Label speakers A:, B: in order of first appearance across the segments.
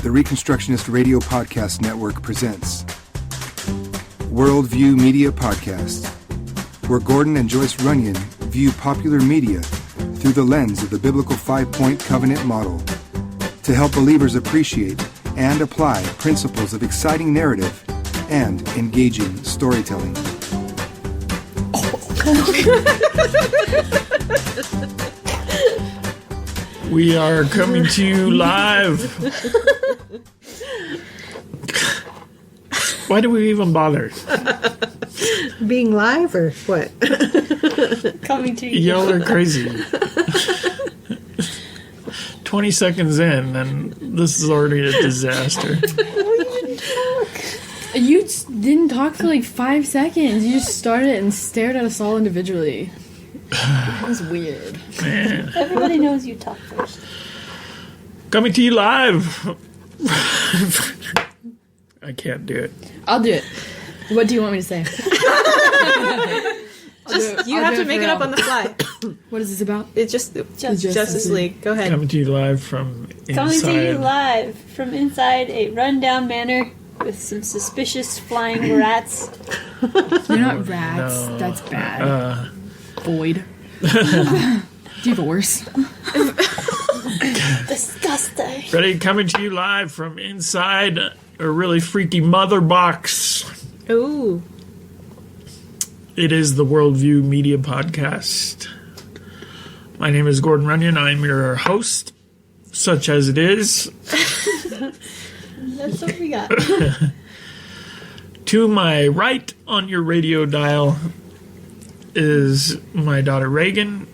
A: the Reconstructionist Radio Podcast Network presents Worldview Media Podcast, where Gordon and Joyce Runyon view popular media through the lens of the biblical five-point covenant model to help believers appreciate and apply principles of exciting narrative and engaging storytelling.
B: We are coming to you live. Why do we even bother?
C: Being live or what?
D: Coming to you.
B: Y'all are crazy. 20 seconds in, and this is already a disaster.
D: You didn't talk for like 5 seconds. You just started and stared at us all individually. That was weird.
B: Man.
E: Everybody knows you talk first.
B: Coming to you live. I can't do it.
D: I'll do it. What do you want me to say?
C: You have to make it up on the fly.
D: What is this about?
C: It's just Justice League. Go ahead.
B: Coming to you live from inside.
E: Coming to you live from inside a rundown manor with some suspicious flying rats.
D: They're not rats.
B: No.
D: That's bad. Void. Divorce.
E: Disgusting.
B: Ready? Coming to you live from inside a really freaky mother box.
C: Ooh.
B: It is the Worldview Media Podcast. My name is Gordon Runyon. I'm your host, such as it is.
E: That's what we got.
B: To my right on your radio dial is my daughter Reagan.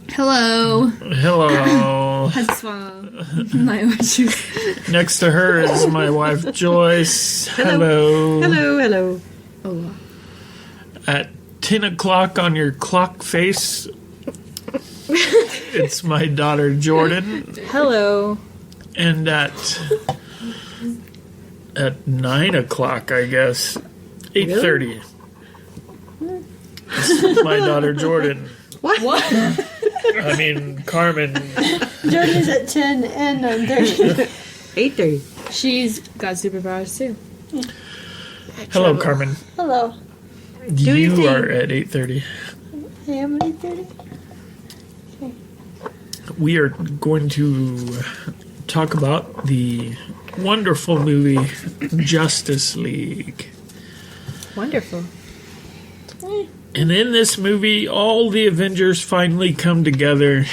D: Hello.
B: Hello.
D: That's my wishes.
B: Next to her is my wife Joyce. Hello.
C: Hello, hello.
D: Oh.
B: At 10 o'clock on your clock face, it's my daughter Jordan.
C: Hello.
B: And at 9 o'clock, I guess, 8:30, it's my daughter Jordan.
C: What?
B: I mean, Carmen.
E: Jordan's at 10 and 9:30.
C: 8:30.
D: She's got superpowers too.
B: Hello, Carmen.
E: Hello.
B: You are at 8:30.
E: I am at 8:30.
B: We are going to talk about the wonderful movie Justice League.
C: Wonderful.
B: And in this movie, all the Avengers finally come together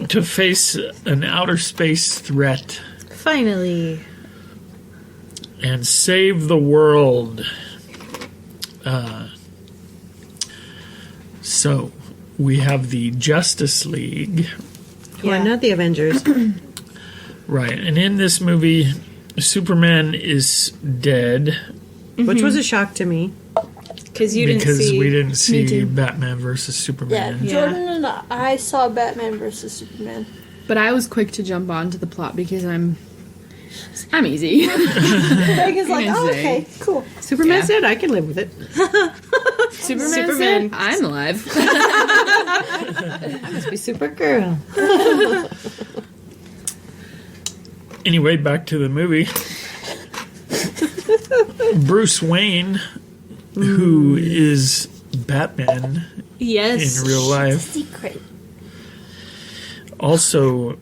B: to face an outer space threat
C: Finally.
B: and save the world. So, we have the Justice League.
C: Yeah, not the Avengers.
B: Right, and in this movie, Superman is dead.
C: Which was a shock to me.
B: Because we didn't see Batman versus Superman.
E: Yeah, Jordan and I saw Batman versus Superman.
D: But I was quick to jump onto the plot because I'm easy.
E: Megan's like,
D: Gonna
E: oh,
D: say.
E: okay, cool.
C: Superman said I can live with it.
D: Superman said, I'm alive.
C: I must be Supergirl.
B: Anyway, back to the movie. Bruce Wayne, who is Batman
C: Yes.
B: in real life,
E: Secret.
B: also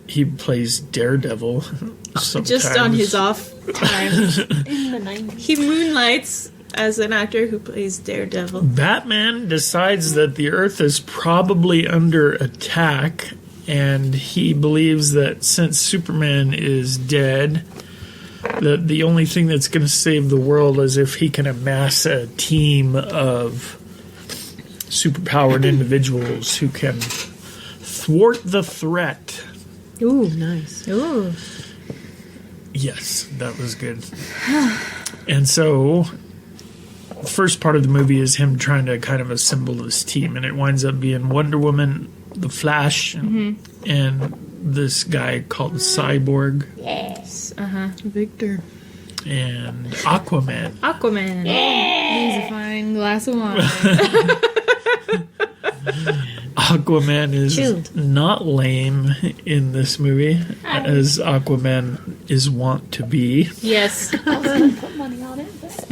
B: he plays Daredevil sometimes.
C: Just on his off time.
E: In the 90s.
C: He moonlights as an actor who plays Daredevil.
B: Batman decides that the Earth is probably under attack, and he believes that since Superman is dead, that the only thing that's going to save the world is if he can amass a team of superpowered individuals who can thwart the threat.
C: Ooh, nice.
D: Ooh.
B: Yes, that was good. And so, the first part of the movie is him trying to kind of assemble this team, and it winds up being Wonder Woman, The Flash, and this guy called Cyborg,
E: Yes.
D: Victor.
B: and Aquaman.
D: Needs a fine glass of wine.
B: Aquaman is
F: Chilled.
B: not lame in this movie, as Aquaman is wont to be.
E: Yes. I was going to put money on it. But...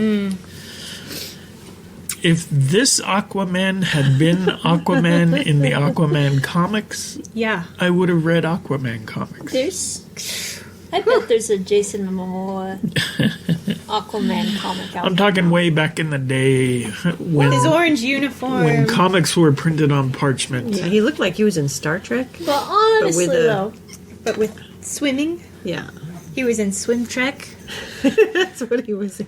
B: If this Aquaman had been Aquaman in the Aquaman comics,
C: Yeah.
B: I would have read Aquaman comics.
E: I bet there's a Jason Momoa Aquaman comic out
B: I'm talking way back in the day when,
C: His orange uniform.
B: when comics were printed on parchment.
F: Yeah, he looked like he was in Star Trek.
E: But honestly,
F: with a-
E: though,
C: but with swimming.
F: Yeah.
C: He was in Swim Trek.
F: That's what he was in.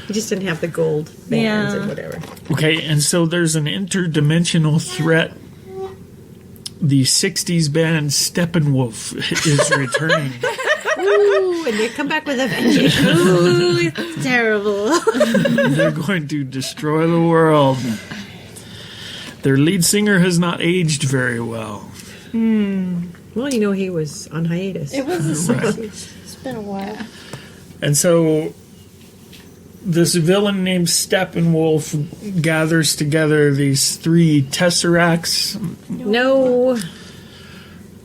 F: He just didn't have the gold bands
C: Yeah.
F: or whatever.
B: Okay, and so there's an interdimensional threat. The 60s band Steppenwolf is returning.
F: Ooh, and they come back with a vengeance.
C: Ooh, it's terrible.
B: They're going to destroy the world. Their lead singer has not aged very well.
F: Well, you know, he was on hiatus.
E: it was the 60s. It's been a while.
B: And so this villain named Steppenwolf gathers together these 3 Tesseracts,
F: No.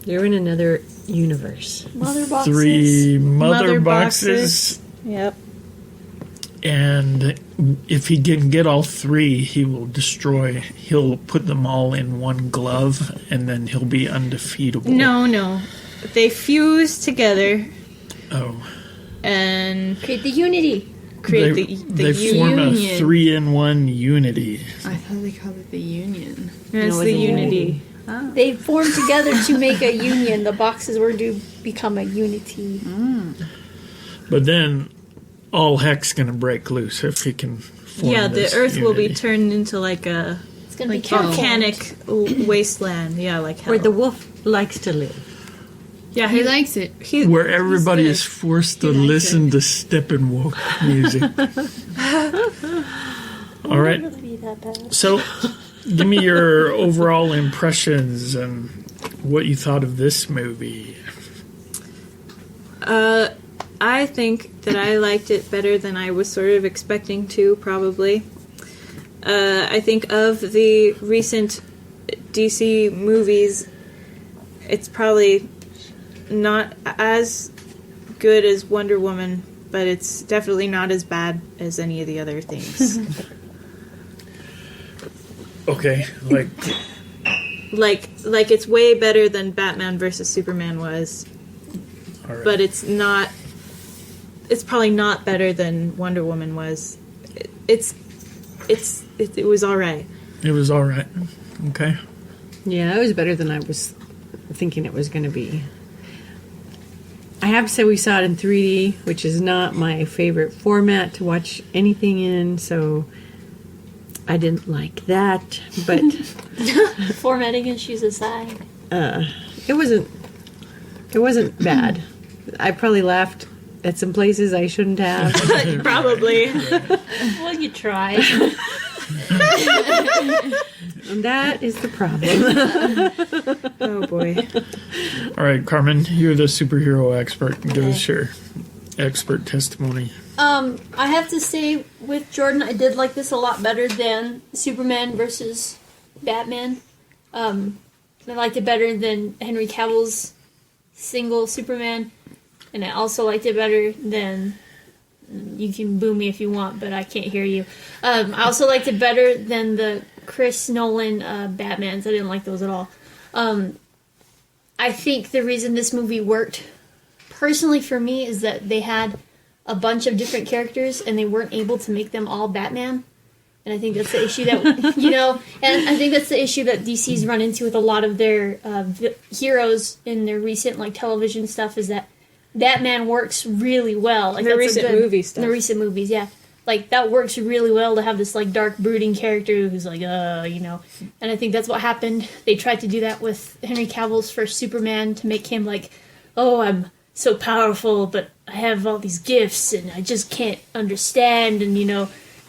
F: You're in another universe.
E: Mother boxes.
B: 3 mother
C: Mother
B: boxes,
C: Yep.
B: and if he can get all 3, he'll put them all in one glove, and then he'll be undefeatable.
C: No. They fuse together
B: Oh.
C: and
E: Create the unity.
C: create
B: they
C: the
B: form a
D: union.
B: 3-in-1 unity.
D: I thought they called it the Union.
C: It's the unity.
E: They formed together to make a union. The boxes were to become a unity.
B: But then all heck's going to break loose if he can form
C: Yeah, the
B: this
C: Earth will be
B: unity.
C: turned into like a
E: It's going to
C: like
E: be
C: volcanic wasteland. Yeah, like hell.
F: Where the wolf likes to live.
C: yeah,
D: He likes it.
B: Where everybody
C: good.
B: is forced to
D: He likes
B: listen to Steppenwolf music. All right.
E: It's be that bad.
B: So, give me your overall impressions and what you thought of this movie.
C: I think that I liked it better than I was sort of expecting to, probably. I think of the recent DC movies, it's probably not as good as Wonder Woman, but it's definitely not as bad as any of the other things.
B: Okay,
C: like it's way better than Batman versus Superman was,
B: all right.
C: but it's not. It's probably not better than Wonder Woman was. It was all right.
B: It was all right. Okay.
F: Yeah, it was better than I was thinking it was going to be. I have to say we saw it in 3D, which is not my favorite format to watch anything in, so I didn't like that. But
E: Formatting issues aside.
F: it wasn't bad. I probably laughed at some places I shouldn't have.
C: Probably.
E: Well, you tried.
F: And that is the problem.
C: Oh boy.
B: All right, Carmen, you're the superhero expert. Give us your expert testimony.
E: I have to say, with Jordan, I did like this a lot better than Superman versus Batman. I liked it better than Henry Cavill's single Superman, and I also liked it better than. You can boo me if you want, but I can't hear you. I also liked it better than the Chris Nolan Batmans. I didn't like those at all. I think the reason this movie worked, personally for me, is that they had a bunch of different characters and they weren't able to make them all Batman. And I think that's the issue that, and I think that's the issue that DC's run into with a lot of their heroes in their recent television stuff, is that Batman works really well.
C: The recent movie stuff.
E: The recent movies, yeah. That works really well to have this, dark, brooding character who's And I think that's what happened. They tried to do that with Henry Cavill's first Superman to make him oh, I'm so powerful, but I have all these gifts and I just can't understand, and,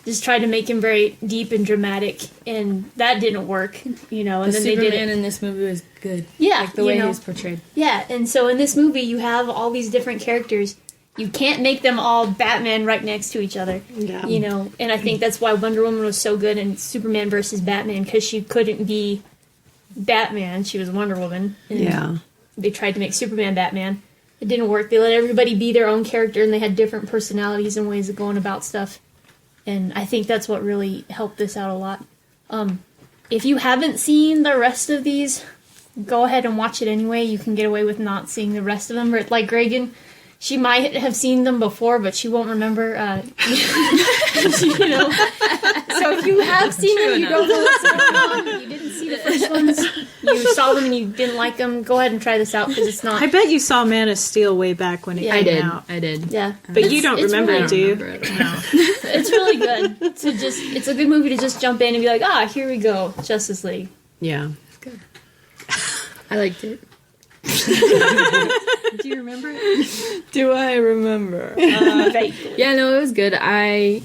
E: just tried to make him very deep and dramatic, and that didn't work, and
D: The
E: then they
D: Superman
E: did it.
D: in this movie was good.
E: Yeah,
D: The way he was portrayed.
E: Yeah, and so in this movie, you have all these different characters. You can't make them all Batman right next to each other.
F: Yeah.
E: And I think that's why Wonder Woman was so good in Superman versus Batman, because she couldn't be Batman. She was Wonder Woman. And
F: Yeah.
E: they tried to make Superman Batman. It didn't work. They let everybody be their own character, and they had different personalities and ways of going about stuff. And I think that's what really helped this out a lot. If you haven't seen the rest of these, go ahead and watch it anyway. You can get away with not seeing the rest of them. Or like Reagan, she might have seen them before, but she won't remember. You know. So if you have seen them, you don't know what's going on. You didn't see the first ones. You saw them and you didn't like them. Go ahead and try this out because it's not.
C: I bet you saw Man of Steel way back when it
E: Yeah,
C: came out.
G: I did.
E: Yeah,
C: But you don't remember
E: really,
C: it, do you?
E: It's really good to just. It's a good movie to just jump in and be like, here we go, Justice League.
F: Yeah.
G: I liked it.
F: Do you remember it?
G: Do I remember? Yeah, no, it was good. I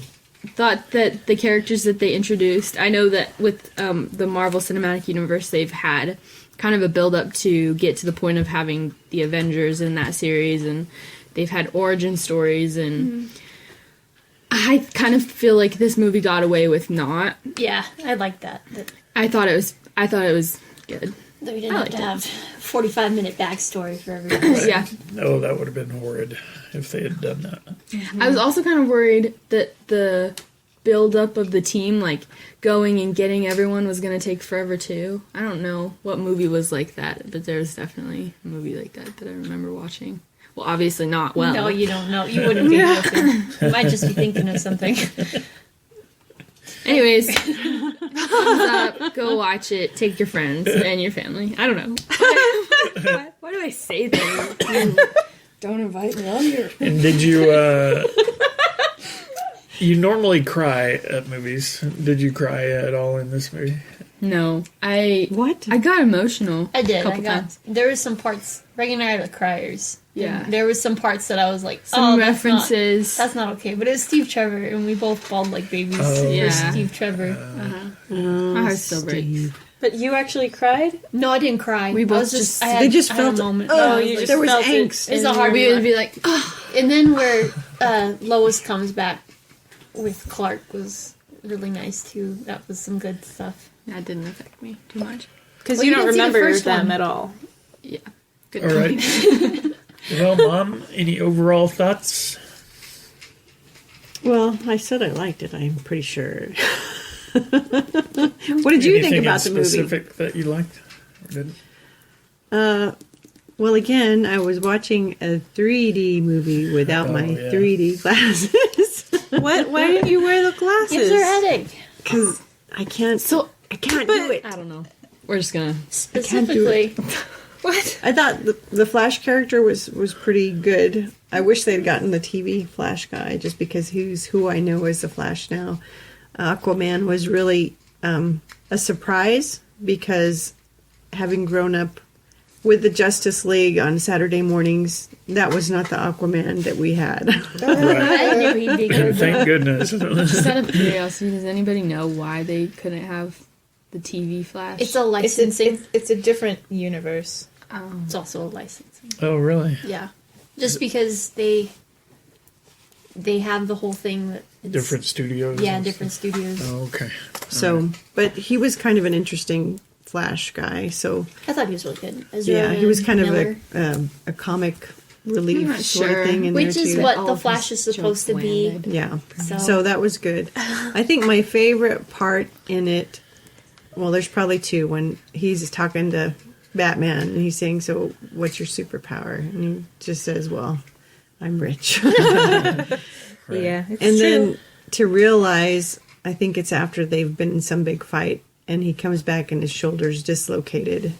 G: thought that the characters that they introduced, I know that with the Marvel Cinematic Universe, they've had kind of a build-up to get to the point of having the Avengers in that series, and they've had origin stories, and I kind of feel like this movie got away with not.
E: Yeah, I like that.
G: I thought it was good.
E: That we didn't have to have 45-minute backstory for everyone.
G: Yeah.
B: Oh, that would have been horrid if they had done that.
G: I was also kind of worried that the build-up of the team, like, going and getting everyone was going to take forever, too. I don't know what movie was like that, but there's definitely a movie like that I remember watching. Well, obviously not well.
E: No, you don't know. You wouldn't be looking. You might just be thinking of something.
G: Anyways, thumbs up, go watch it, take your friends and your family. I don't know. Why do I say that?
D: Don't invite me on your.
B: And did you, you normally cry at movies. Did you cry at all in this movie?
G: No.
F: What?
G: I got emotional.
E: I did.
G: Couple times.
E: There was some parts. Reagan and I are the criers.
G: Yeah.
E: And there was some parts that I was like,
G: Some
E: that's
G: references.
E: That's not okay. But it was Steve Trevor, and we both bawled like babies for
G: Yeah.
E: Steve Trevor.
G: My heart still breaks.
C: But you actually cried?
E: No, I didn't cry.
G: We
E: I
G: both
E: was
G: just-
E: I had,
F: They just
E: I had
F: felt
E: a moment.
F: Oh,
E: I was like,
F: there was
C: felt it.
F: angst.
E: It's a hard
G: We would
E: one.
G: be like,
E: And then where Lois comes back with Clark was really nice too. That was some good stuff.
G: that didn't affect me too much.
C: Because
E: Well,
C: you
E: you
C: don't
E: didn't see the
C: remember
E: first
C: them
E: one.
C: at all.
G: Yeah. Good
B: All right. Well, Mom, any overall thoughts?
F: Well, I said I liked it. I'm pretty sure. What did you think
B: Anything
F: about the movie?
B: specific that you liked? Or didn't?
F: Well, again, I was watching a 3D movie without
B: Oh,
F: my
B: yeah.
F: 3D glasses
C: What? Why didn't you wear the glasses?
E: Gives her a headache.
F: because I can't do it.
G: I don't know. We're just gonna.
E: Specifically.
F: I thought the Flash character was pretty good. I wish they'd gotten the TV Flash guy just because he's who I know as the Flash now. Aquaman was really a surprise because having grown up with the Justice League on Saturday mornings, that was not the Aquaman that we had.
B: Right.
E: I knew he'd be good.
B: Thank goodness.
G: Just out of curiosity, does anybody know why they couldn't have the TV Flash?
E: It's a licensing.
C: It's a different universe.
E: It's also a licensing.
B: Oh, really?
E: Yeah. Just because they have the whole thing that it's,
B: Different studios?
E: Yeah,
B: and
E: different studios.
B: stuff? Oh, okay.
F: So, but he was kind of an interesting Flash guy. So,
E: I thought he was really good.
F: yeah, he was kind
E: Miller,
F: of a comic
G: I'm
F: relief
G: not
F: sort
G: sure.
F: of thing in
E: which
F: there
E: is
F: too.
E: what
G: All
E: the
G: of
E: Flash
G: his
E: is supposed to
G: jokes
E: be.
G: landed.
F: Yeah.
E: So-
F: So that was good. I think my favorite part in it, well, there's probably two. When he's talking to Batman and he's saying, "So, what's your superpower?" And he just says, "Well, I'm rich."
C: Yeah, it's
F: And
C: true.
F: then to realize, I think it's after they've been in some big fight, and he comes back and his shoulder's dislocated,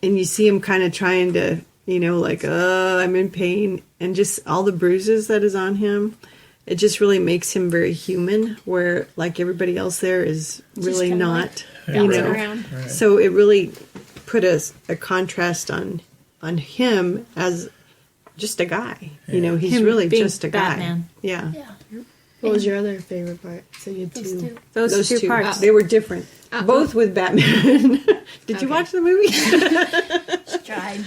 F: and you see him kind of trying to, like, I'm in pain, and just all the bruises that is on him. It just really makes him very human, where like everybody else there is really
E: kinda
F: not,
E: bouncing around.
B: Right.
F: So it really put a contrast on him as just a guy. He's
C: Him
F: really
C: being
F: just a
C: Batman.
F: guy. Yeah.
E: Yeah.
G: What was your other favorite part? So you had
E: Those
G: two.
E: two.
C: Those two parts.
F: They were different. Both with Batman. Did you watch the movie?
E: She tried.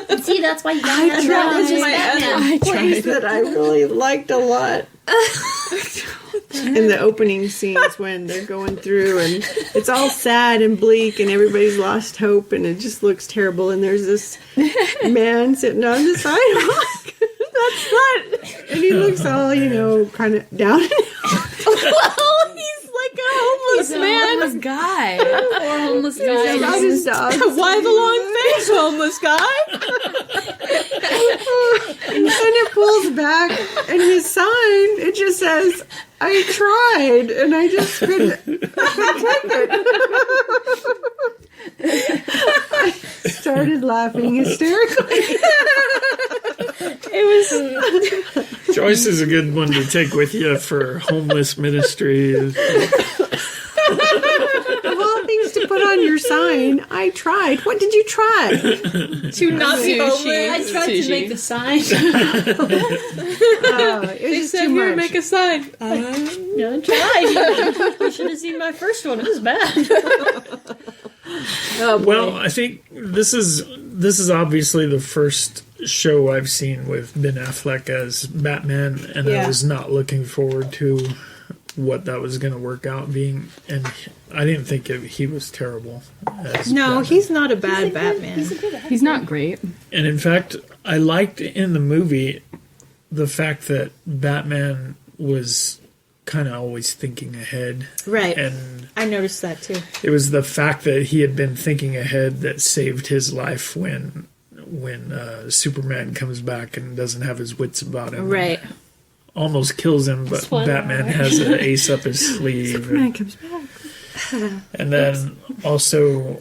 E: And see, that's why you got to
F: That was
E: just
F: my
E: Batman.
F: other place that I really liked a lot. in the opening scenes when they're going through and it's all sad and bleak and everybody's lost hope and it just looks terrible and there's this man sitting on the sidewalk. That's not, and he looks all, kind of down. Well, he's like a homeless man.
G: Homeless guy. Poor homeless guy.
F: He's got his dog.
C: Why the long face, homeless guy?
F: And it pulls back, and his sign, it just says, I tried, and I just couldn't take it. I started laughing hysterically.
B: Joyce is a good one to take with you for homeless ministry.
F: Of all things to put on your sign, I tried. What did you try?
C: To not be homeless.
E: I tried to make the sign.
F: It was just too much.
C: Make a sign.
E: I tried. You should have seen my first one. It was bad.
B: Well, I think this is obviously the first show I've seen with Ben Affleck as Batman, and I was not looking forward to what that was going to work out being, and I didn't think he was terrible as Batman.
C: He's not a bad Batman.
G: He's not great.
B: And in fact, I liked in the movie the fact that Batman was kind of always thinking ahead.
C: Right.
B: And
C: I noticed that too.
B: it was the fact that he had been thinking ahead that saved his life when Superman comes back and doesn't have his wits about him.
C: Right.
B: Almost kills him, but Batman has an ace up his sleeve.
F: Superman comes back.
B: And then also,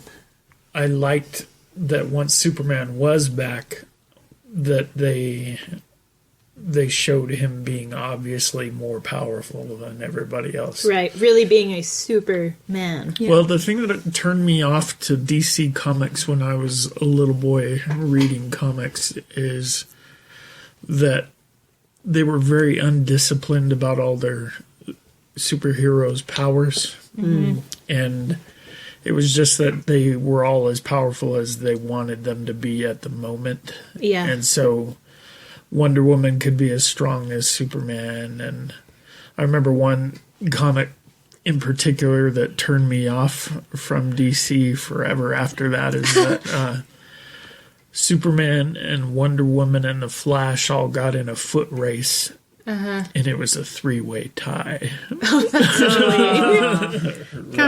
B: I liked that once Superman was back, that they showed him being obviously more powerful than everybody else.
C: Right. Really being a Superman.
G: Yeah.
B: Well, the thing that turned me off to DC Comics when I was a little boy reading comics is that they were very undisciplined about all their superheroes' powers. Mm-hmm. And it was just that they were all as powerful as they wanted them to be at the moment.
C: Yeah.
B: And so Wonder Woman could be as strong as Superman. And I remember one comic in particular that turned me off from DC forever after that is that Superman and Wonder Woman and the Flash all got in a foot race. And it was a 3-way tie.
F: Come on.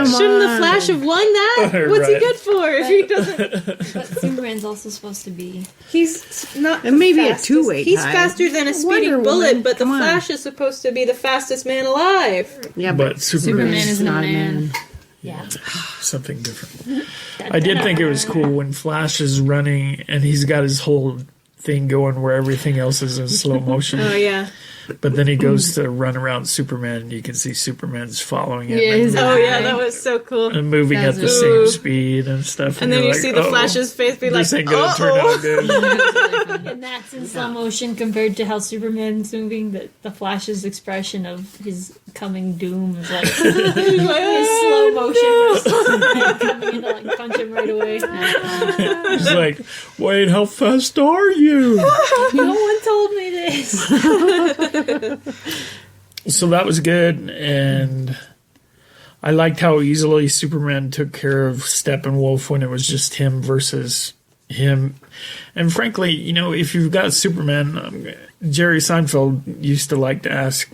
C: Shouldn't the Flash have won that? What's he good for if he doesn't?
E: But Superman's also supposed to be.
C: He's not.
F: And maybe a
C: fastest.
F: 2-way
C: He's
F: tie.
C: faster than a speeding
F: Wonder
C: bullet,
F: Woman,
C: but the
F: come on.
C: Flash is supposed to be the fastest man alive.
F: Yeah,
B: But
G: Superman is not a man.
E: Yeah.
B: Something different. I did think it was cool when Flash is running and he's got his whole thing going where everything else is in slow motion.
C: Oh yeah.
B: But then he goes to run around Superman and you can see Superman's following him.
G: Yeah,
B: and,
G: his
C: Oh yeah, that was so cool.
B: and moving at the same speed and stuff.
C: And then
B: you're
C: you
B: like,
C: see the
B: "Oh,
C: Flash's face be like,
B: this ain't gonna turn out good.
E: And that's in slow motion compared to how Superman's moving. The Flash's expression of his coming doom is like his slow motion. versus Superman coming in to like punch him right away.
B: He's like, wait, how fast are you?
E: No one told me this.
B: So that was good, and I liked how easily Superman took care of Steppenwolf when it was just him versus him. And frankly, if you've got Superman, Jerry Seinfeld used to like to ask,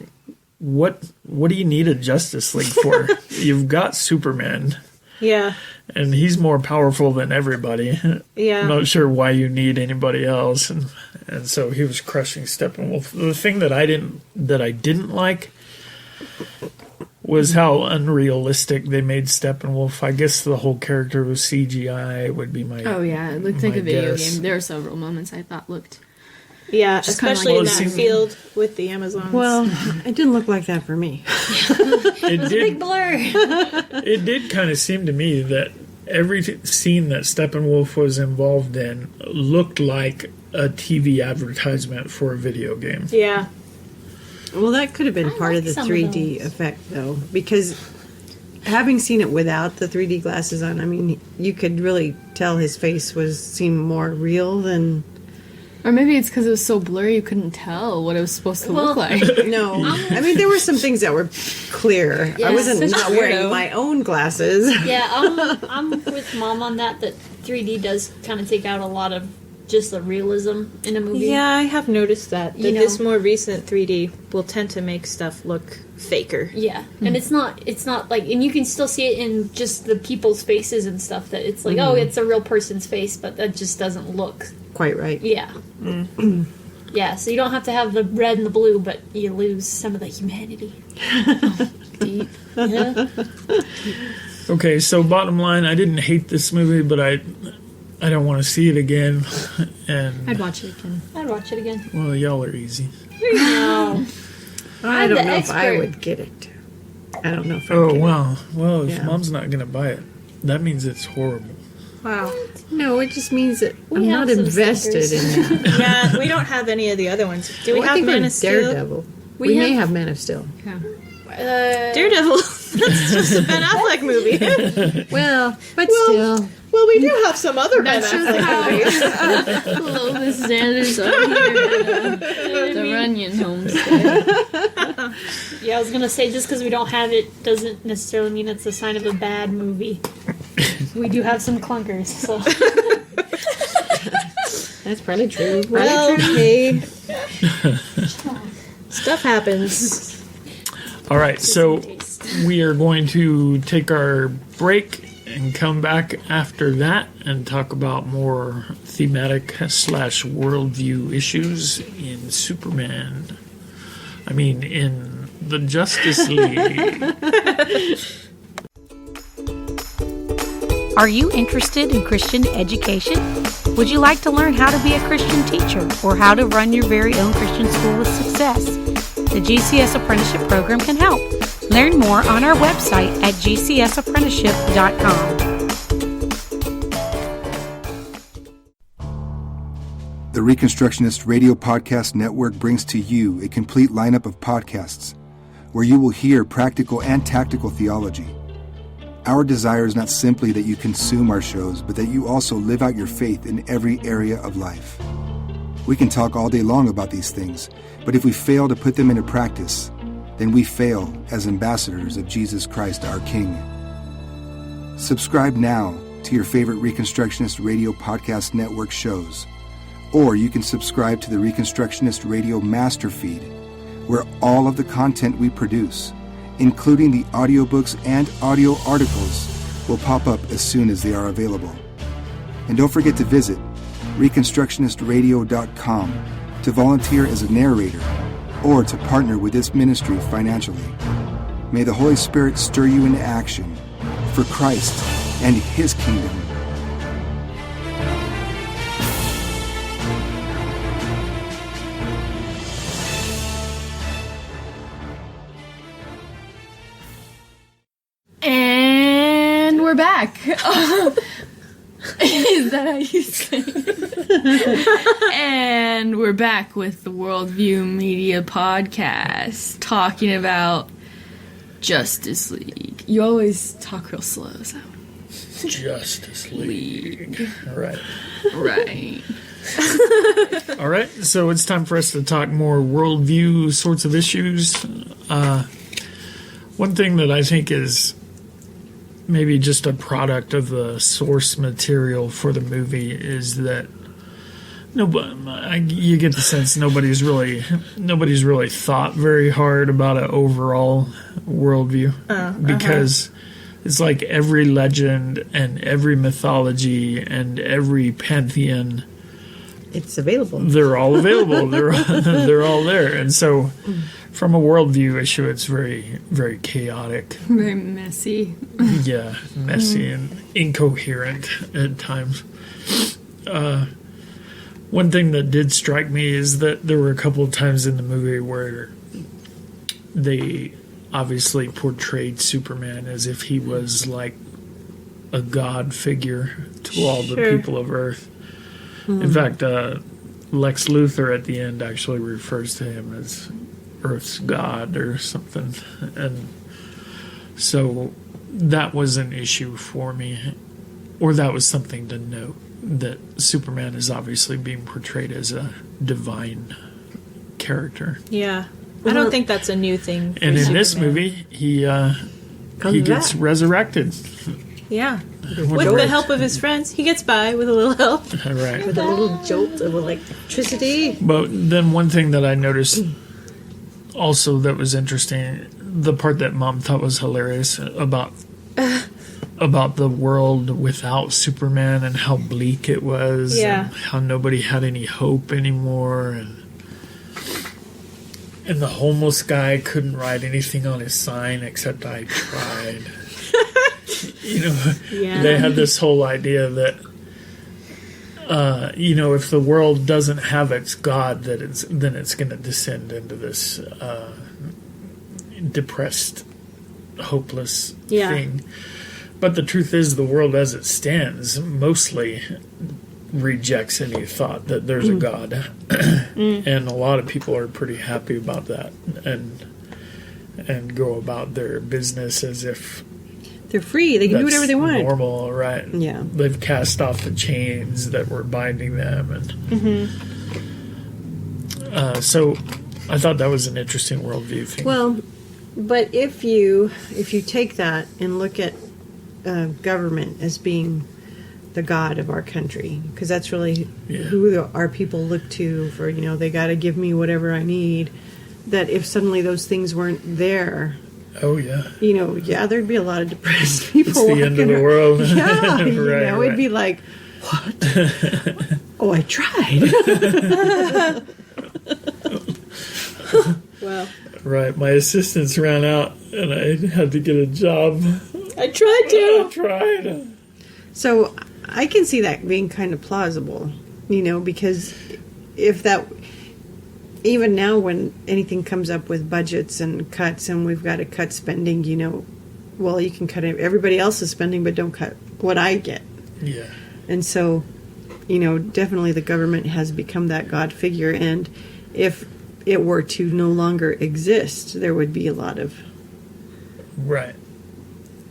B: what do you need a Justice League for? You've got Superman.
C: Yeah.
B: And he's more powerful than everybody.
C: Yeah.
B: I'm not sure why you need anybody else. And so he was crushing Steppenwolf. The thing that I didn't like was how unrealistic they made Steppenwolf. I guess the whole character was CGI would be my.
G: Oh yeah, it looked like
B: my
G: a video
B: guess.
G: game. There were several moments I thought looked.
C: Yeah,
G: Just kinda
C: especially
G: like-
C: in
B: Well,
C: that
B: it seemed-
C: field with the Amazons.
F: Well, it didn't look like that for me.
B: It
E: Big
B: did.
E: blur.
B: It did kind of seem to me that every scene that Steppenwolf was involved in looked like a TV advertisement for a video game.
C: yeah.
F: Well, that could have been
E: I
F: part of
E: like
F: the
E: some of
F: 3D
E: those.
F: effect, though, because having seen it without the 3D glasses on, I mean, you could really tell his face seemed more real than
D: Or maybe it's because it was so blurry you couldn't tell what it was supposed to look like.
F: No, I mean there were some things that were clear.
E: Yeah,
F: I wasn't
E: such
F: not
E: a
F: wearing
E: weirdo.
F: my own glasses.
E: Yeah, I'm with Mom on that 3D does kind of take out a lot of just the realism in a movie.
C: Yeah, I have noticed that.
E: You know.
C: This more recent 3D will tend to make stuff look faker.
E: Yeah, and it's not like, and you can still see it in just the people's faces and stuff, that it's like, oh, it's a real person's face, but that just doesn't look,
F: Quite right.
E: yeah. Yeah, so you don't have to have the red and the blue, but you lose some of the humanity.
G: Deep.
E: Yeah.
B: Okay, so bottom line, I didn't hate this movie, but I don't want to see it again. And
G: I'd watch it again.
E: I'd watch it again.
B: well, y'all are easy.
E: No.
F: I
E: I'm
F: don't
E: the
F: know if I
E: expert.
F: would get it. I don't know if I
B: Oh
F: would get
B: well, if
F: Yeah.
B: Mom's not gonna buy it, that means it's horrible.
C: Wow.
F: it. No, it just means that
E: We
F: I'm
E: have
F: not
E: some
F: invested
E: stickers.
F: in that.
C: Yeah, we don't have any of the other ones. Do we
F: Well, I
C: have
F: think we
C: Man
F: have
C: of Steel?
F: Daredevil. We may have Man of Steel.
C: Daredevil. That's just a Ben Affleck movie.
F: Well, but still.
C: Well, we do have some other Ben Affleck movies.
G: Hello, this is Anders over here at the Runyon Homestead.
E: Yeah, I was gonna say, just because we don't have it doesn't necessarily mean it's a sign of a bad movie. We do have some clunkers, so.
F: That's probably true.
C: Well, hey. Stuff happens.
B: All right, so we are going to take our break and come back after that and talk about more thematic / worldview issues in Superman. I mean, in the Justice League.
H: Are you interested in Christian education? Would you like to learn how to be a Christian teacher or how to run your very own Christian school with success? The GCS Apprenticeship Program can help. Learn more on our website at gcsapprenticeship.com.
A: The Reconstructionist Radio Podcast Network brings to you a complete lineup of podcasts where you will hear practical and tactical theology. Our desire is not simply that you consume our shows, but that you also live out your faith in every area of life. We can talk all day long about these things, but if we fail to put them into practice, then we fail as ambassadors of Jesus Christ, our King. Subscribe now to your favorite Reconstructionist Radio Podcast Network shows, or you can subscribe to the Reconstructionist Radio Master Feed, where all of the content we produce, including the audiobooks and audio articles, will pop up as soon as they are available. And don't forget to visit reconstructionistradio.com to volunteer as a narrator or to partner with this ministry financially. May the Holy Spirit stir you into action for Christ and His kingdom.
G: And we're back. Is that how you say it? And we're back with the Worldview Media Podcast, talking about Justice League. You always talk real slow, so.
B: Justice League. All right.
G: Right.
B: All right, so it's time for us to talk more worldview sorts of issues. One thing that I think is maybe just a product of the source material for the movie is that you get the sense nobody's really thought very hard about an overall worldview because it's like every legend and every mythology and every pantheon,
F: It's available.
B: they're all available. They're all there, and so from a worldview issue, it's very, very chaotic.
G: Very messy.
B: Yeah, messy and incoherent at times. One thing that did strike me is that there were a couple of times in the movie where they obviously portrayed Superman as if he was like a god figure to all the people of Earth. In fact, Lex Luthor at the end actually refers to him as Earth's god or something. And so that was an issue for me, or that was something to note, that Superman is obviously being portrayed as a divine character.
C: Yeah. I don't think that's a new thing. For
B: And in
C: Superman.
B: this movie, he gets
F: back.
B: resurrected.
C: Yeah. With the help of his friends. He gets by with a little help.
B: Right.
F: With a little jolt of electricity.
B: But then one thing that I noticed also that was interesting, the part that Mom thought was hilarious about the world without Superman and how bleak it was,
C: Yeah.
B: and how nobody had any hope anymore, and the homeless guy couldn't write anything on his sign except "I tried."
C: Yeah.
B: They had this whole idea that if the world doesn't have its God, then it's going to descend into this depressed, hopeless thing. But the truth is, the world as it stands mostly rejects any thought that there's a God, and a lot of people are pretty happy about that, and go about their business as if
F: They're free. They can do whatever they want.
B: Normal, right?
F: Yeah.
B: They've cast off the chains that were binding them, and so I thought that was an interesting worldview thing.
F: Well, but if you take that and look at government as being the god of our country, because that's really who our people look to for, they got to give me whatever I need, that if suddenly those things weren't there,
B: oh yeah,
F: there'd be a lot of depressed people.
B: It's the end of the world.
F: Yeah,
B: right.
F: It'd be like, what? Oh, I tried.
C: Well,
B: right. My assistants ran out, and I had to get a job.
C: I tried to.
B: I tried.
F: So I can see that being kind of plausible, because if that, even now when anything comes up with budgets and cuts and we've got to cut spending, well, you can cut everybody else's spending, but don't cut what I get.
B: Yeah.
F: And so, definitely the government has become that God figure. And if it were to no longer exist, there would be a lot of...
B: Right.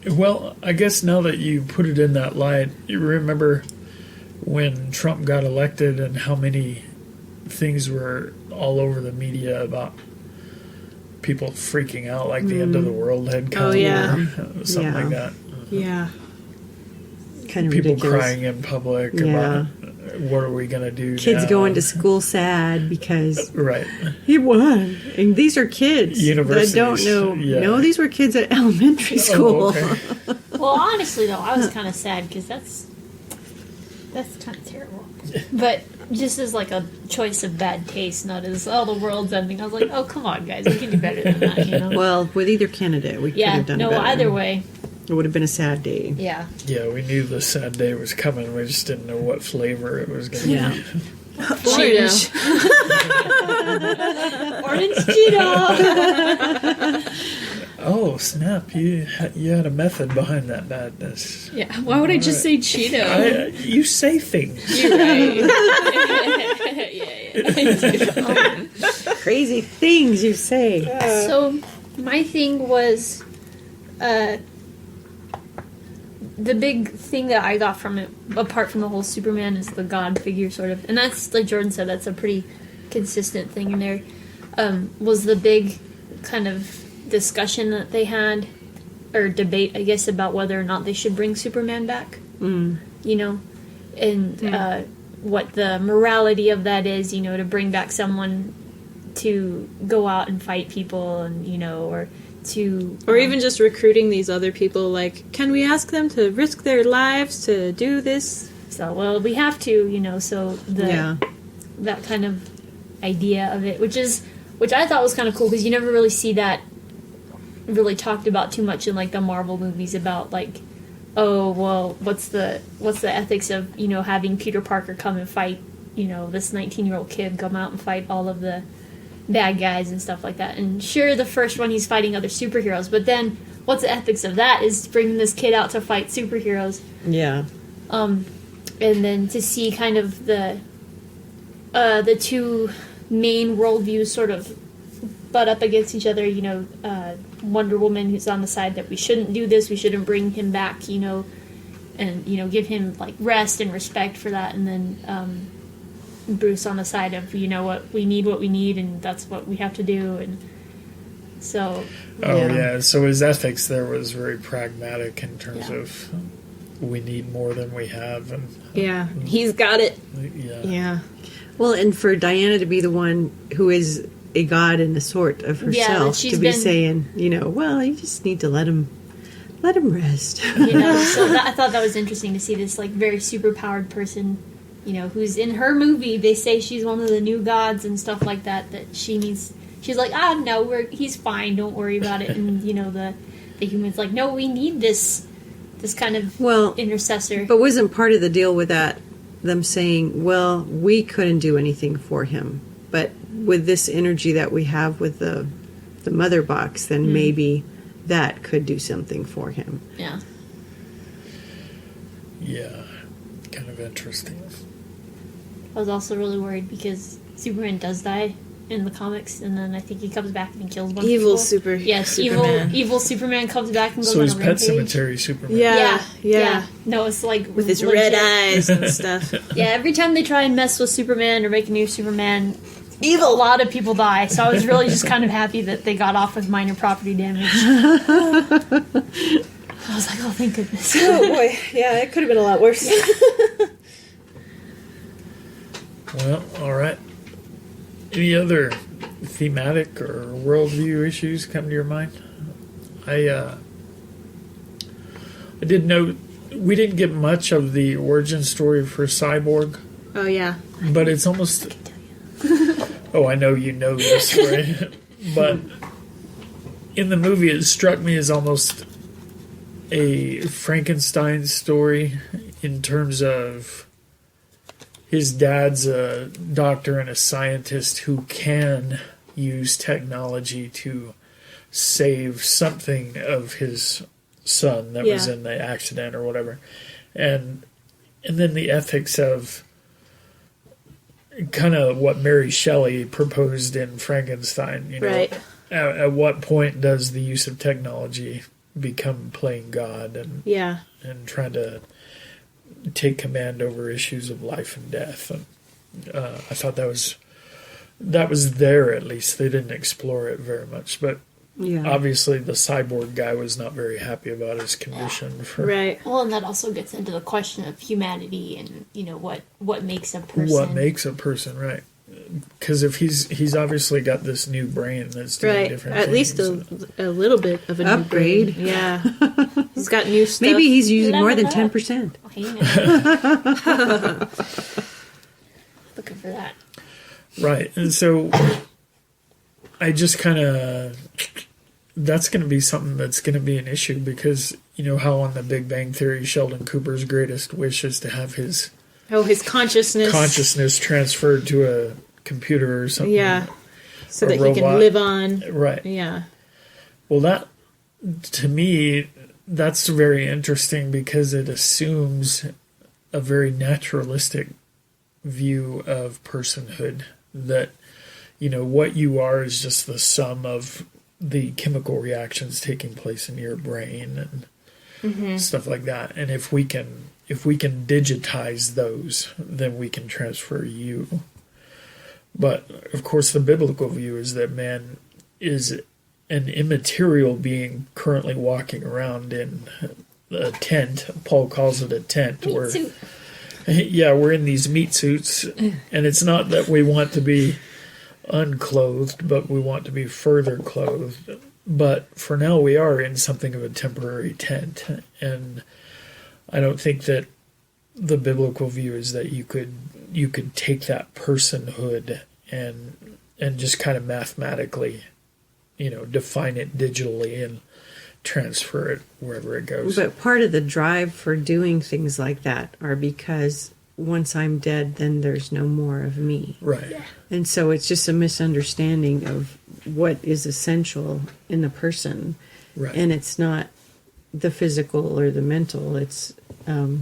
B: Well, I guess now that you put it in that light, you remember when Trump got elected and how many things were all over the media about people freaking out like the end of the world had come.
C: Oh, yeah.
B: Or something like that.
C: Yeah.
F: Kind of
B: People
F: ridiculous.
B: crying in public
F: Yeah.
B: about what are we going to do
F: Kids
B: now?
F: going to school sad because
B: Right.
F: he won. And these are kids that
B: Universities,
F: don't know.
B: yeah.
F: No, these were kids at elementary school.
B: Oh, okay.
E: Well, honestly, though, I was kind of sad because that's kind of terrible. But just as like a choice of bad taste, not as the world's ending. I was like, oh, come on, guys, we can do better than that,
F: Well, with either candidate, we could
E: Yeah,
F: have done
E: no,
F: better.
E: either way,
F: It would have been a sad day.
E: yeah.
B: Yeah, we knew the sad day was coming. We just didn't know what flavor it was going to
F: Yeah.
B: be.
G: Cheeto.
E: Orange Cheeto.
B: Oh, snap. You had a method behind that madness.
G: Yeah. Why would I just say Cheeto?
B: You say things.
G: You're right. yeah.
F: Crazy things you say.
E: So my thing was, the big thing that I got from it, apart from the whole Superman, is the God figure, sort of, and that's like Jordan said, that's a pretty consistent thing in there. Was the big kind of discussion that they had, or debate, I guess, about whether or not they should bring Superman back. And what the morality of that is, to bring back someone to go out and fight people, and or to
C: Or even just recruiting these other people, like, can we ask them to risk their lives to do this?
E: so well we have to, so
F: Yeah.
E: that kind of idea of it, which I thought was kind of cool, because you never really see that really talked about too much in like the Marvel movies, about like, oh well, what's the ethics of having Peter Parker come and fight this 19-year-old kid, come out and fight all of the bad guys and stuff like that. And sure, the first one he's fighting other superheroes, but then what's the ethics of that, is bringing this kid out to fight superheroes.
F: Yeah.
E: And then to see kind of the two main worldviews sort of butt up against each other, Wonder Woman, who's on the side that we shouldn't do this, we shouldn't bring him back, and and give him like rest and respect for that, and then Bruce on the side of what we need, and that's what we have to do, and so.
B: So his ethics there was very pragmatic in terms of we need more than we have, and
C: he's got it.
F: Well, and for Diana to be the one who is a god in the sort of herself, to be saying, well, you just need to let him rest.
E: So I thought that was interesting to see this like very superpowered person, who's in her movie. They say she's one of the new gods and stuff like that. That she's like, no, he's fine. Don't worry about it. And the human's like, no, we need this kind of intercessor.
F: But wasn't part of the deal with that them saying, well, we couldn't do anything for him, but with this energy that we have with the mother box, then maybe that could do something for him.
E: Yeah.
B: Yeah. Kind of interesting.
E: I was also really worried because Superman does die in the comics, and then I think he comes back and kills a bunch of people.
C: Superman.
E: Evil Superman comes back and goes
B: so
E: on
B: he's
E: a
B: Pet
E: rampage.
B: Cemetery Superman.
C: Yeah.
E: No, it's like
C: with his
E: legit.
C: red eyes and stuff.
E: Yeah, every time they try and mess with Superman or make a new Superman, a lot of people die. So I was really just kind of happy that they got off with minor property damage. I was like, oh, thank goodness.
C: Oh boy, yeah, it could have been a lot worse.
B: Well, all right. Any other thematic or worldview issues come to your mind? I did note we didn't get much of the origin story for Cyborg.
C: Oh yeah,
B: but it's almost. Oh, I know you know this, right? But in the movie, it struck me as almost a Frankenstein story in terms of his dad's a doctor and a scientist who can use technology to save something of his son that was in the accident or whatever. And then the ethics of kind of what Mary Shelley proposed in Frankenstein,
C: right.
B: At what point does the use of technology become playing God and trying to take command over issues of life and death? And I thought that was there, at least. They didn't explore it very much, but obviously the cyborg guy was not very happy about his condition.
C: Right.
E: Well, and that also gets into the question of humanity and what makes a person.
B: What makes a person, right? Because if he's obviously got this new brain that's doing different
C: at
B: things.
C: least a little bit of an
F: upgrade.
C: New brain. Yeah, he's got new stuff.
F: Maybe he's using more than 10%.
E: Looking for that.
B: Right, and so I just kind of that's going to be something that's going to be an issue because how on The Big Bang Theory Sheldon Cooper's greatest wish is to have his consciousness transferred to a computer or something.
C: Yeah, so that he can live on.
B: Right.
C: Yeah.
B: Well, that to me that's very interesting because it assumes a very naturalistic view of personhood that what you are is just the sum of the chemical reactions taking place in your brain and stuff like that. And if we can digitize those, then we can transfer you. But of course the biblical view is that man is an immaterial being currently walking around in a tent. Paul calls it a tent. We're in these meat suits, and it's not that we want to be unclothed, but we want to be further clothed. But for now, we are in something of a temporary tent, and I don't think that the biblical view is that you could take that personhood and just kind of mathematically, define it digitally and transfer it wherever it goes.
F: But part of the drive for doing things like that are because once I'm dead, then there's no more of me.
B: Right. Yeah.
F: And so it's just a misunderstanding of what is essential in the person.
B: Right.
F: And it's not the physical or the mental. It's the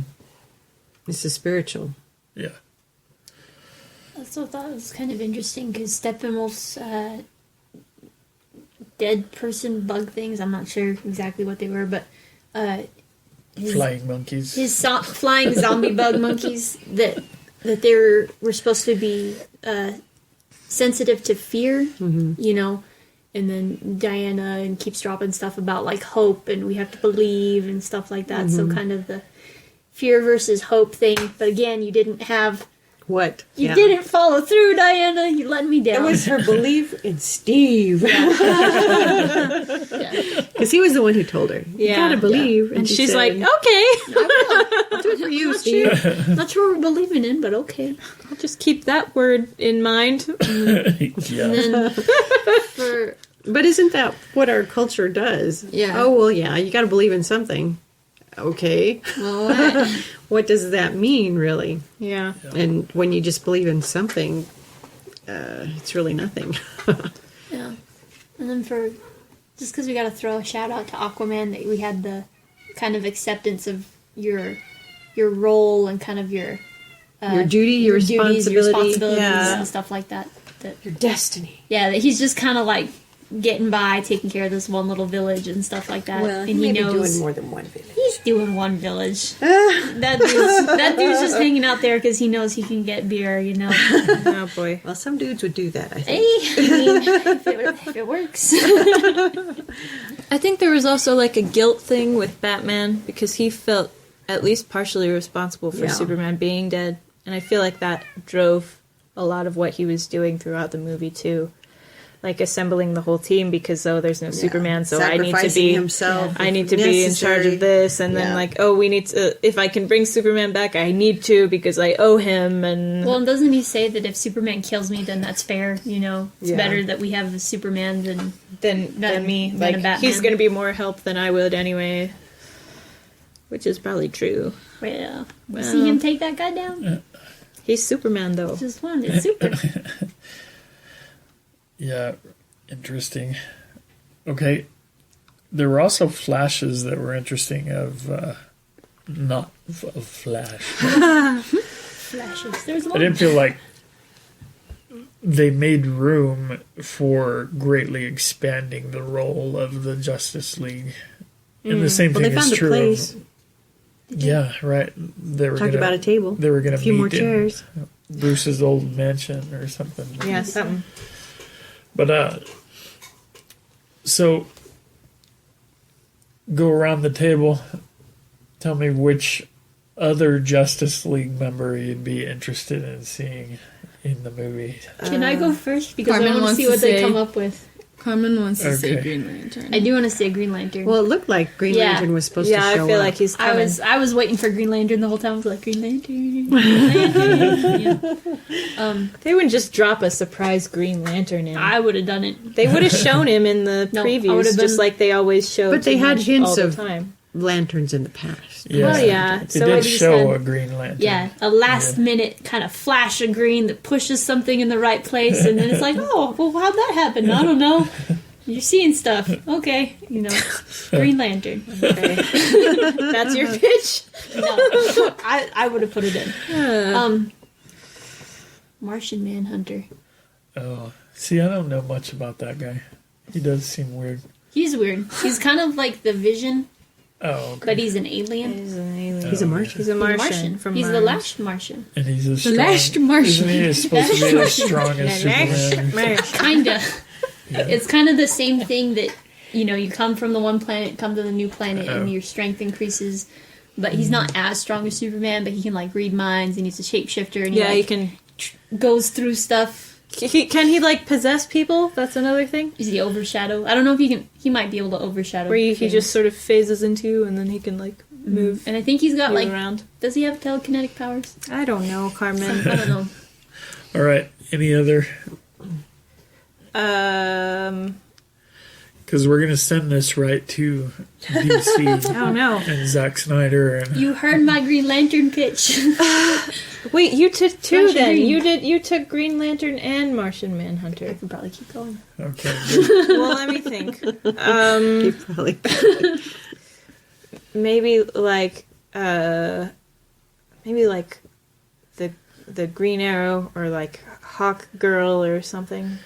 F: spiritual.
B: Yeah.
E: I also thought it was kind of interesting because Steppenwolf's dead person bug things, I'm not sure exactly what they were, but
B: Flying monkeys.
E: his flying zombie bug monkeys that were supposed to be sensitive to fear, you know. And then Diana and keeps dropping stuff about like hope and we have to believe and stuff like that. So kind of the fear versus hope thing. But again, you didn't have
F: What?
E: you didn't follow through, Diana. You let me down.
F: It was her belief in Steve. Because he was the one who told her. You gotta believe.
C: And
F: she
C: she's
F: said,
C: like, okay.
F: I'll do it for you, Steve.
E: Not sure what we're believing in, but okay.
C: I'll just keep that word in mind.
B: Yeah.
E: And then for
F: But isn't that what our culture does?
E: Yeah.
F: Oh, well, yeah, you gotta believe in something. Okay.
E: well,
F: What does that mean, really?
C: Yeah.
F: And when you just believe in something, it's really nothing.
E: yeah. And then for just because we got to throw a shout out to Aquaman, that we had the kind of acceptance of your role and kind of your
F: duty, your
E: duties, your
F: responsibility.
E: responsibilities
C: Yeah.
E: and stuff like that. That
F: Your destiny.
E: yeah, that he's just kind of like getting by, taking care of this one little village and stuff like that.
F: Well,
E: and
F: he may be
E: knows
F: doing more than one village.
E: he's doing one village. that dude's just hanging out there because he knows he can get beer, you know.
C: Oh boy.
F: Well, some dudes would do that, I
E: Hey,
F: think.
E: I mean, if it works.
C: I think there was also like a guilt thing with Batman because he felt at least partially responsible for
F: Yeah.
C: Superman being dead. And I feel like that drove a lot of what he was doing throughout the movie too. Like assembling the whole team because there's no Superman, so I need to
F: Sacrificing
C: be
F: himself.
C: I need to be in charge
F: necessary.
C: of this, and then
F: Yeah.
C: like, oh, we need to. If I can bring Superman back, I need to because I owe him. And
E: Well, and doesn't he say that if Superman kills me, then that's fair? You know, it's
F: Yeah.
E: better that we have a Superman than
C: than me,
E: than
C: like
E: a Batman.
C: he's going to be more help than I would anyway, which is probably true.
E: well.
C: Well.
E: See him take that guy down?
C: He's Superman though.
E: Just one. It's super.
B: Yeah, interesting. Okay, there were also flashes that were interesting of of Flash.
E: Flashes. There's
B: I
E: one.
B: didn't feel like they made room for greatly expanding the role of the Justice League. And the same
F: Well,
B: thing
F: they
B: is
F: found a
B: true
F: place.
B: of. Yeah, right. They were
F: Talked about a table.
B: They were going
F: A
B: to
F: few more
B: meet in
F: chairs.
B: Bruce's old mansion or something.
C: Yeah, something.
B: But so go around the table. Tell me which other Justice League member you'd be interested in seeing in the movie.
E: Can I go first? Because
G: Carmen
E: I want to
G: wants
E: see
G: to
E: what they
G: say-
E: come up with.
G: Carmen wants to say
B: Okay.
G: Green Lantern.
E: I do want to see a Green Lantern.
F: Well, it looked like Green
E: Yeah.
F: Lantern was supposed
C: Yeah,
F: to
C: I
F: show
C: feel
F: up.
C: like he's coming.
E: I was waiting for Green Lantern the whole time. I was like, Green Lantern. Green Lantern. Yeah.
C: They wouldn't just drop a surprise Green Lantern in.
E: I would have done it.
C: They would have shown him in the
E: No, I
C: previews,
E: would've
C: just
E: been-
C: like they always show.
F: But they
C: too
F: had
C: much
F: hints
C: all the
F: of-
C: time.
F: lanterns in the past.
B: Yeah,
E: Oh, yeah.
B: It
E: So
B: did
E: at least
B: show
E: then-
B: a Green Lantern.
E: Yeah, a last minute kind of flash of green that pushes something in the right place, and then it's like, oh, well, how'd that happen? I don't know. You're seeing stuff. Okay, you know, Green Lantern.
C: Okay. That's your pitch.
E: No, I would have put it in. Martian Manhunter.
B: Oh, see, I don't know much about that guy. He does seem weird.
E: He's weird. He's kind of like the Vision,
B: Oh, okay.
E: but he's an alien.
C: He's an alien.
F: He's a Martian.
C: He's a Martian. From
E: He's the
C: Mars.
E: last Martian.
B: And he's a strong,
G: last Martian.
B: Isn't he supposed to be as strong as Superman?
C: Martian.
E: Kinda. It's kind of the same thing that, you know, you come from the one planet, come to the new planet,
B: Oh.
E: and your strength increases. But he's not as strong as Superman, but he can, like, read minds, and he's a shapeshifter, and he,
C: Yeah,
E: like,
C: you can.
E: goes through stuff.
C: Can he like possess people? That's another thing.
E: Is he overshadow? I don't know if he can. He might be able to overshadow.
C: Where he
E: things.
C: just sort of phases into, and then he can like move,
E: And I think he's got,
C: move
E: like,
C: around.
E: does he have telekinetic powers?
C: I don't know, Carmen.
E: I don't know.
B: All right. Any other? Because we're going to send this right to DC
C: I don't know.
B: and Zack Snyder. And
E: You heard my Green Lantern pitch.
C: Wait, you took two
E: Martian
C: then.
E: Green.
C: You took Green Lantern and Martian
E: I
C: Manhunter.
E: could probably keep going.
B: okay, good.
C: Well, let me think.
F: He probably
C: Maybe like the Green Arrow or like Hawk Girl or something.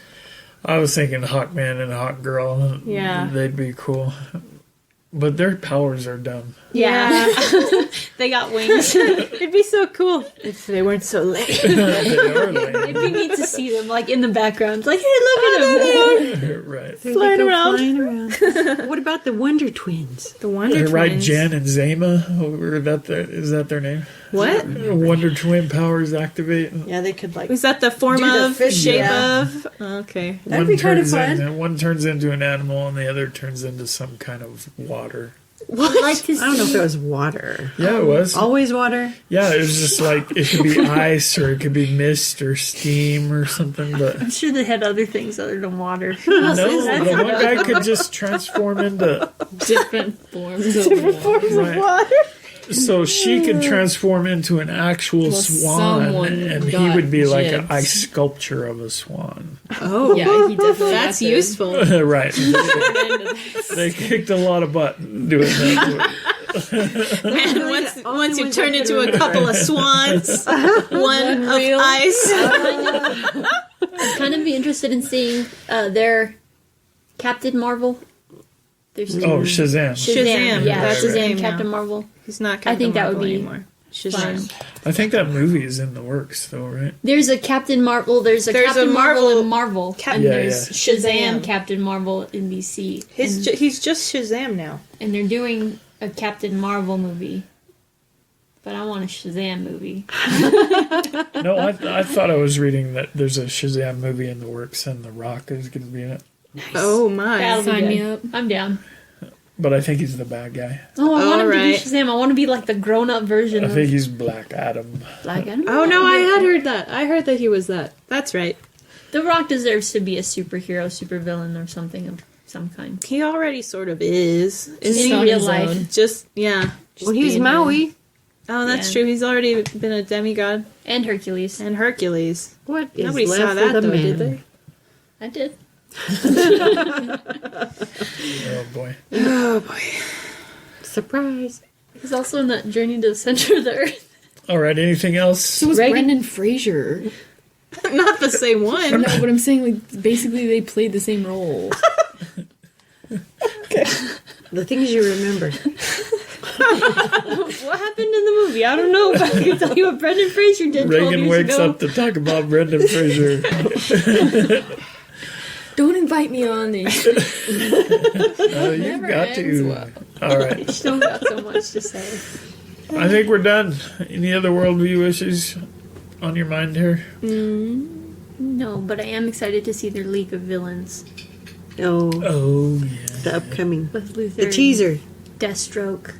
B: I was thinking Hawkman and Hawkgirl.
C: Yeah.
B: They'd be cool. But their powers are dumb.
C: Yeah. They got wings. It'd be so cool if they weren't so lame.
B: They are lame.
E: It'd be neat to see them like in the background. Like, hey, look at them.
B: Right.
C: Flying around.
F: Flying around. What about the Wonder Twins?
C: The Wonder Twins.
B: Right, Jen and Zama. Is that their name?
C: What?
B: Wonder Twin powers activate.
I: Yeah, they could like.
C: Is that the form
I: Do the
C: of,
I: fish,
C: shape
I: yeah.
C: of? Okay.
I: That'd be kind of fun.
B: One turns into an animal, and the other turns into some kind of water.
E: I'd like to
F: I don't know if
E: see.
F: it was water.
B: Yeah, it was.
F: Always water.
B: Yeah, it was just like it could be ice or it could be mist or steam or something. But
E: I'm sure they had other things other than water.
B: no, the one guy could just transform into.
G: Different forms of
B: Right. So she could transform into an actual swan,
G: someone
B: and he
G: got
B: would be like an
G: jibs.
B: ice sculpture of a swan.
C: Oh,
G: Yeah, he definitely
C: that's
G: got
C: useful.
B: Right. They kicked a lot of butt doing that.
C: And once you turn into a couple of swans, one of ice.
E: I'd kind of be interested in seeing their Captain Marvel. There's
B: Oh, Shazam.
C: Shazam.
E: Yeah,
C: That's his
E: Shazam,
C: name
E: Captain
C: now.
E: Marvel.
C: He's not.
E: I
C: Captain
E: think that would
C: Marvel
E: be
C: anymore. Shazam.
B: I think that movie is in the works, though, right?
E: There's a Captain Marvel. There's a Captain Marvel in Marvel.
C: Cap-
E: and
B: Yeah,
E: there's
C: yeah.
E: Shazam,
C: Shazam.
E: Captain Marvel in DC.
C: He's just Shazam now.
E: And they're doing a Captain Marvel movie. But I want a Shazam movie.
B: No, I thought I was reading that there's a Shazam movie in the works, and The Rock is going to be in it.
C: Oh my!
E: That'll be
G: Sign
E: good.
G: me up.
E: I'm down.
B: But I think he's the bad guy.
E: Oh, I want him to
C: Alright.
E: be Shazam. I want to be like the grown-up version
B: I
E: of
B: think he's Black Adam.
E: Black Adam.
C: Oh no, I had heard that. I heard that he was that. That's right.
E: The Rock deserves to be a superhero, supervillain, or something of some kind.
C: He already sort of is.
E: In
G: on
E: real
G: his
E: life.
G: own.
C: Just yeah.
F: Well, he's
E: being
F: Maui.
C: Oh, that's
E: Yeah.
C: true. He's already been a demigod
E: And Hercules.
C: and Hercules.
F: What is
C: Nobody
F: left
C: saw that
F: for the
C: though,
F: man?
C: did they?
E: I did.
B: Oh, boy.
C: Oh boy.
F: Surprise.
E: He's also in that Journey to the Center of the Earth.
B: All right, anything else?
G: So was
E: Reagan?
G: Brendan Fraser.
C: Not the same one.
G: No, but I'm saying like basically they played the same role.
F: The things you remember.
E: What happened in the movie? I don't know, but I can tell you what Brendan Fraser did 12
B: Reagan
E: years
B: wakes
E: ago.
B: up to talk about Brendan Fraser.
G: Don't invite me on these.
B: You've
G: Never
B: got
G: ends
B: to.
G: well.
B: All right.
E: Still got so much to say.
B: I think we're done. Any other worldview issues on your mind here?
E: No, but I am excited to see their League of Villains
F: Oh,
B: Oh, yeah.
F: the upcoming.
E: with Luther.
F: The teaser.
E: And Deathstroke.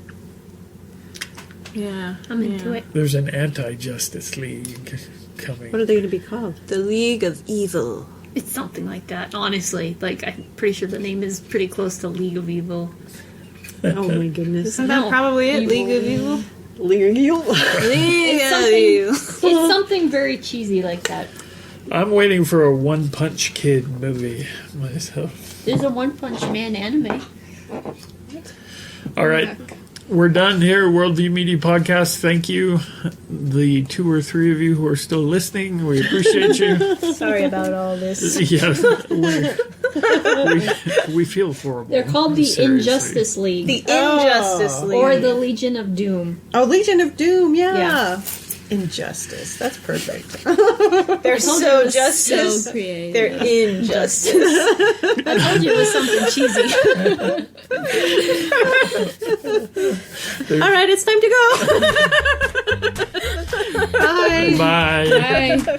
C: Yeah.
E: I'm into it.
B: There's an anti-Justice League coming.
F: What are they going to be called?
C: The League of Evil.
E: It's something like that, honestly. Like, I'm pretty sure the name is pretty close to League of Evil.
F: Oh my goodness.
C: Isn't that probably it?
E: Evil.
C: League of Evil.
F: League.
C: League of Evil.
E: It's something very cheesy like that.
B: I'm waiting for a One Punch Kid movie myself.
E: There's a One Punch Man anime.
B: All right. We're done here, Worldview Media Podcast. Thank you, the 2 or 3 of you who are still listening. We appreciate you.
C: Sorry about all this.
B: Yeah, we feel horrible.
E: They're called the
B: Seriously.
E: Injustice League.
C: The Injustice League.
E: or the Legion of Doom.
I: Oh, Legion of Doom, yeah.
E: Yeah.
I: Injustice. That's perfect.
C: They're so justice.
G: So creative.
C: They're injustice.
E: I told you it was something cheesy.
C: All right, it's time to go.
B: Bye.
G: Bye.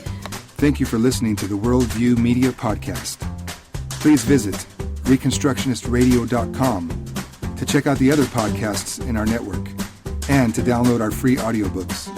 A: Thank you for listening to the Worldview Media Podcast. Please visit reconstructionistradio.com to check out the other podcasts in our network and to download our free audiobooks.